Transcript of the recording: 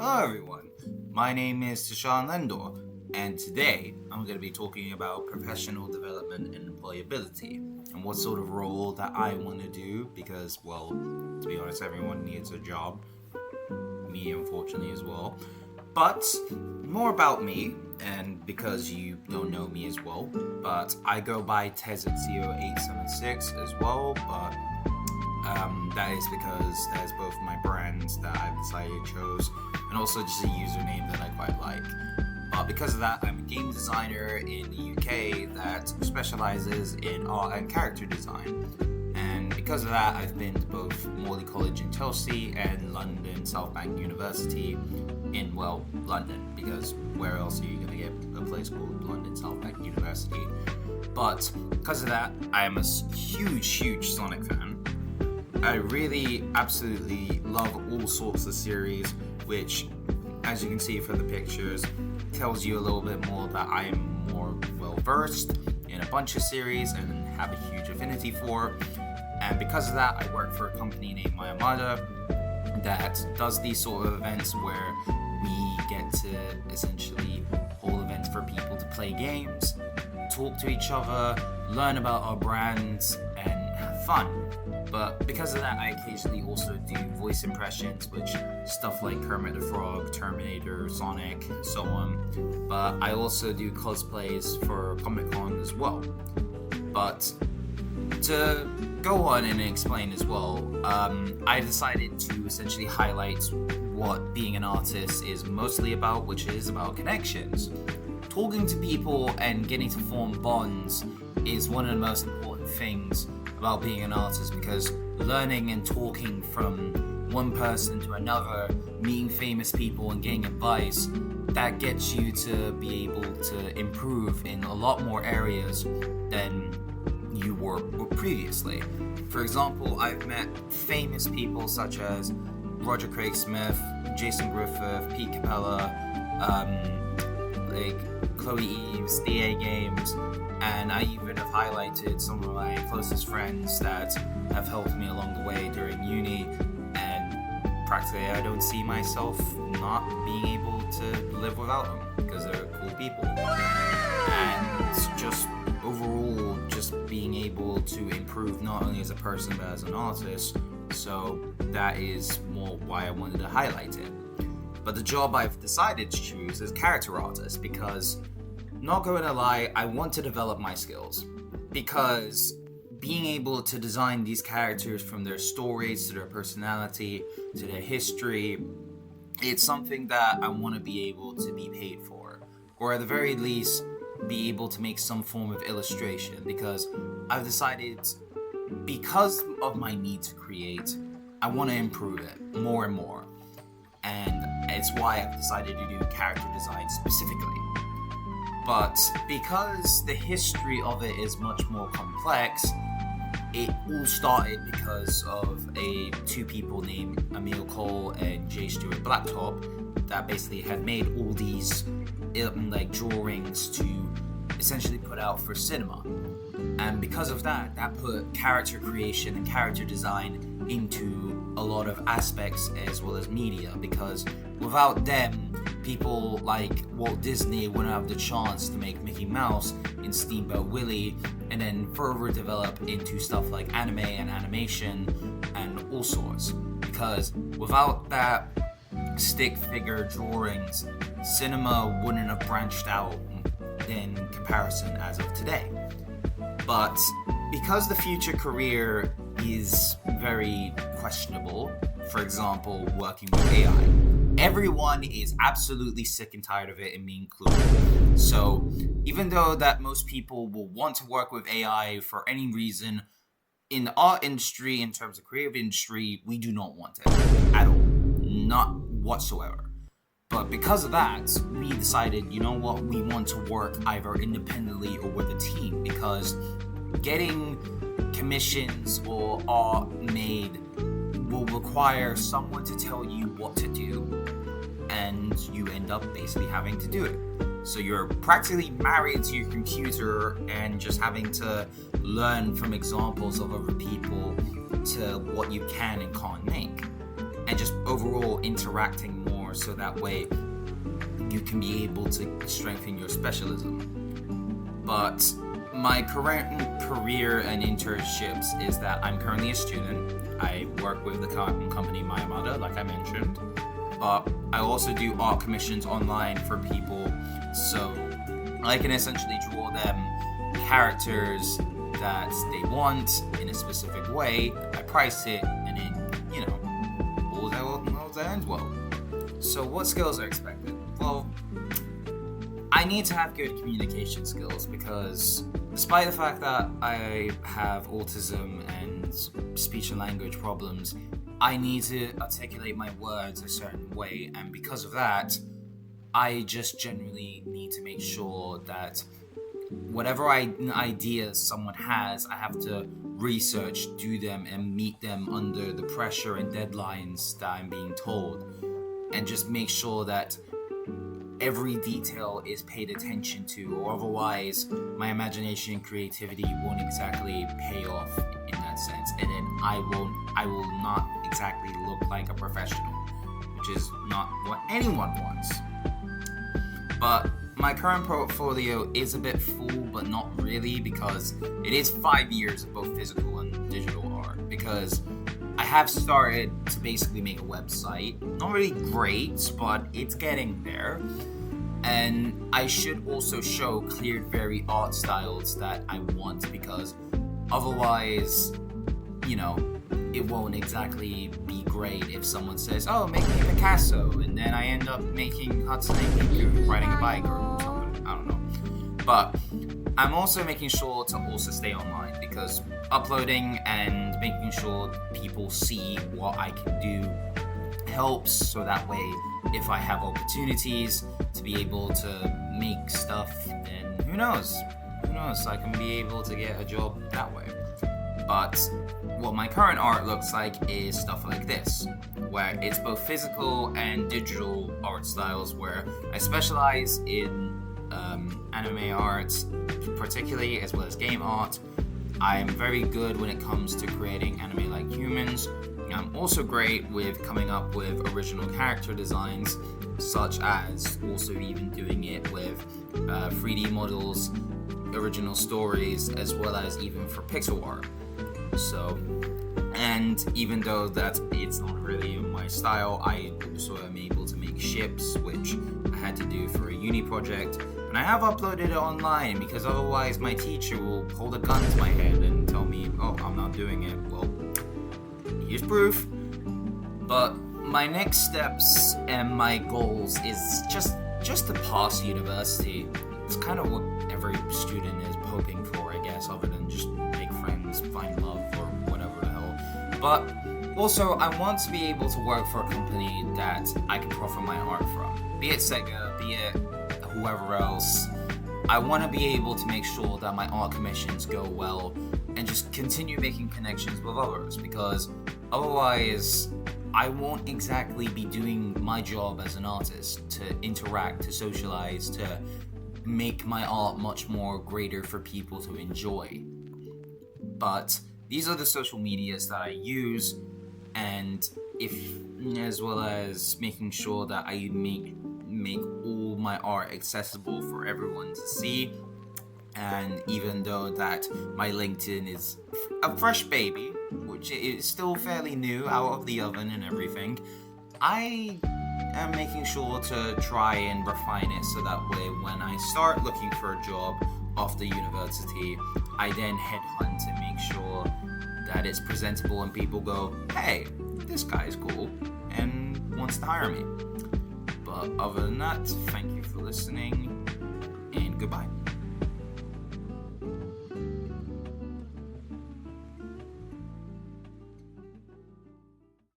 Hello everyone, my name is Tesean Lendor, and today I'm going to be talking about professional development and employability, and what sort of role that I want to do, because, well, to be honest, everyone needs a job, me unfortunately as well, but more about me, and because you don't know me as well, but I go by Tesean 876 as well, but that is because there's both my brands that I've decided to chose, and also just a username that I quite like. But because of that, I'm a game designer in the UK that specializes in art and character design. And because of that, I've been to both Morley College in Chelsea and London South Bank University in, well, London, because where else are you going to get a place called London South Bank University? But because of that, I am a huge Sonic fan. I really absolutely love all sorts of series, which, as you can see from the pictures, tells you a little bit more that I am more well versed in a bunch of series and have a huge affinity for. And because of that, I work for a company named My Armada that does these sort of events where we get to essentially hold events for people to play games, talk to each other, learn about our brands, and have fun. But because of that, I occasionally also do voice impressions, which stuff like Kermit the Frog, Terminator, Sonic, and so on. But I also do cosplays for Comic-Con as well. But to go on and explain as well, I decided to essentially highlight what being an artist is mostly about, which is about connections. Talking to people and getting to form bonds is one of the most important things about being an artist, because learning and talking from one person to another, meeting famous people and getting advice, that gets you to be able to improve in a lot more areas than you were previously. For example, I've met famous people such as Roger Craig Smith, Jason Griffith, Pete Capella, Chloe Eves, DA Games, and I even have highlighted some of my closest friends that have helped me along the way during uni, and practically I don't see myself not being able to live without them, because they're cool people. And just overall, just being able to improve not only as a person but as an artist, so that is more why I wanted to highlight it. But the job I've decided to choose is character artist, because, not going to lie, I want to develop my skills. Because being able to design these characters from their stories to their personality to their history, it's something that I want to be able to be paid for. Or at the very least, be able to make some form of illustration, because I've decided, because of my need to create, I want to improve it more and more. And it's why I've decided to do character design specifically. But because the history of it is much more complex, it all started because of two people named Emil Cole and J. Stewart Blacktop that basically had made all these drawings to essentially put out for cinema. And because of that, that put character creation and character design into a lot of aspects as well as media, because without them, people like Walt Disney wouldn't have the chance to make Mickey Mouse in Steamboat Willie, and then further develop into stuff like anime and animation and all sorts. Because without that stick figure drawings, cinema wouldn't have branched out in comparison as of today. But because the future career is very questionable, for example, working with AI, everyone is absolutely sick and tired of it, and me included. So even though that most people will want to work with AI for any reason, in the art industry, in terms of creative industry, we do not want it at all. Not whatsoever. But because of that, we decided, you know what, we want to work either independently or with a team, because getting commissions or art made will require someone to tell you what to do, and you end up basically having to do it. So you're practically married to your computer and just having to learn from examples of other people to what you can and can't make, and just overall interacting more more, so that way you can be able to strengthen your specialism. But my current career and internships is that I'm currently a student. I work with the company Mayamada, like I mentioned. But I also do art commissions online for people, so I can essentially draw them characters that they want in a specific way. I price it, and it, all that ends well. So what skills are expected? Well, I need to have good communication skills, because despite the fact that I have autism and speech and language problems, I need to articulate my words a certain way, and because of that, I just generally need to make sure that whatever ideas someone has, I have to research, do them, and meet them under the pressure and deadlines that I'm being told, and just make sure that every detail is paid attention to, or otherwise my imagination and creativity won't exactly pay off in that sense, and then I will not exactly look like a professional, which is not what anyone wants. But my current portfolio is a bit full, but not really, because it is 5 years of both physical and digital art, because I have started to basically make a website. Not really great, but it's getting there. And I should also show clear, varied art styles that I want, because otherwise, it won't exactly be great if someone says, oh, make me Picasso, and then I end up making Hatsune Miku riding a bike or something. I don't know. But I'm also making sure to also stay online, because uploading and making sure people see what I can do helps, so that way if I have opportunities to be able to make stuff, then who knows, I can be able to get a job that way. But what my current art looks like is stuff like this, where it's both physical and digital art styles, where I specialize in anime art particularly, as well as game art. I'm very good when it comes to creating anime like humans. I'm also great with coming up with original character designs, such as also even doing it with 3D models, original stories, as well as even for pixel art. So, and even though that it's not really my style, I also am able to make ships, which I had to do for a uni project, and I have uploaded it online, because otherwise my teacher will hold a gun to my head and tell me, oh, I'm not doing it. Well, here's proof. But my next steps and my goals is just to pass university. It's kind of what every student is hoping for, I guess, other than just make friends, find love, or whatever the hell. But also, I want to be able to work for a company that I can profit my art from. Be it Sega, be it whoever else. I want to be able to make sure that my art commissions go well, and just continue making connections with others, because otherwise I won't exactly be doing my job as an artist, to interact, to socialize, to make my art much more greater for people to enjoy. But these are the social medias that I use, and as well as making sure that I make all my art accessible for everyone to see. And even though that my LinkedIn is a fresh baby, which is still fairly new, out of the oven and everything, I am making sure to try and refine it, so that way when I start looking for a job after university, I then headhunt and make sure that it's presentable and people go, hey, this guy's cool, and wants to hire me. But other than that, thank you for listening, and goodbye.